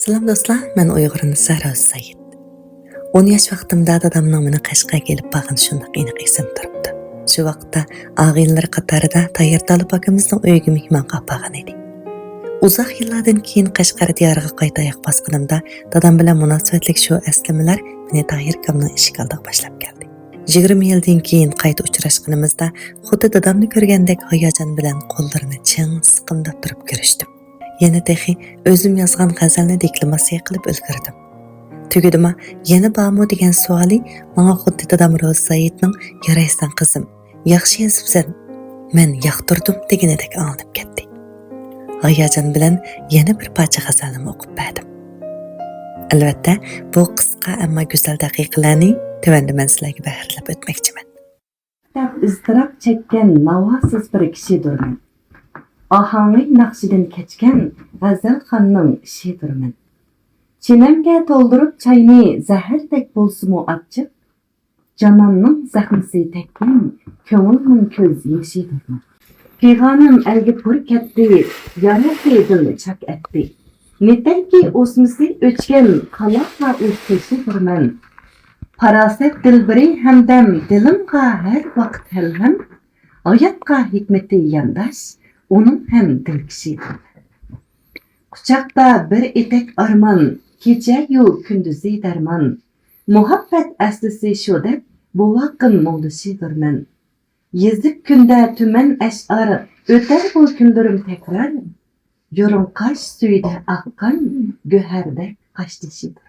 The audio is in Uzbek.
Salam do'stlar, men Uyg'ur Sara Said. 10 yosh vaqtimda dadamning meni Qashqarga kelib bag'in shundoq aniq esim turibdi. Shu vaqtda og'inlar qatorida Tayyar Talib akamizning uyiga mehmon qilib borgan edi. Uzoq yillardan keyin Qashqar diyoriga qayta oyoq bosganimda dadam bilan munosabatlik shu eslamalar meni Tayyar akamning ishg'oldiga boshlab keldi. 20 yildan keyin qayta uchrashganimizda xuddi dadamni ko'rgandek hayajon bilan qo'llarini ching siqimdab turib ko'rishdim. Yana texi o'zim yozgan g'azalni deklamatsiya qilib ulgurdim. Tugidima yana bormi degan savoli menga xuddi dadam Ro'z Saidning "Yaraysan qizim, yaxshi yozibsan, men yoqtirdim" deganidek anglab ketdi. Hayajon bilan yana bir parcha g'azalni o'qib berdim. Albatta, bu qisqa ammo go'zal daqiqalarni tuvanda men sizlarga bahrlab o'tmoqchiman. İztirap çekken navasiz bir kişidirmen. Ahangi naqşidin keçken G'azalxonning ishidirman. Çinemge toldurup çayni zahardek bolsumu achchiq, Cananning zahmisi tekkan ko'ngilning ko'z yoshidirman. Pig'onim elga pur ketdi, yaraqidin chak etdi. Netaki o'smisi o'chgan qaloqqa o'stishidirman. Paraset dilbiri hamdam dilimga her vaqt helham, hayotga hikmeti yandash, onun hem dilkishidir. Quchoqda bir etek arman, kecha-yu kunduzi darman. Muhabbet aslisi shu deb bu vaqin mo'ldishidirman. Yezib kunda tuman ash'ar, o'tar bu kunlarim tekrar. Yo'rinqash suyida aqqan go'hardek qashtishidir.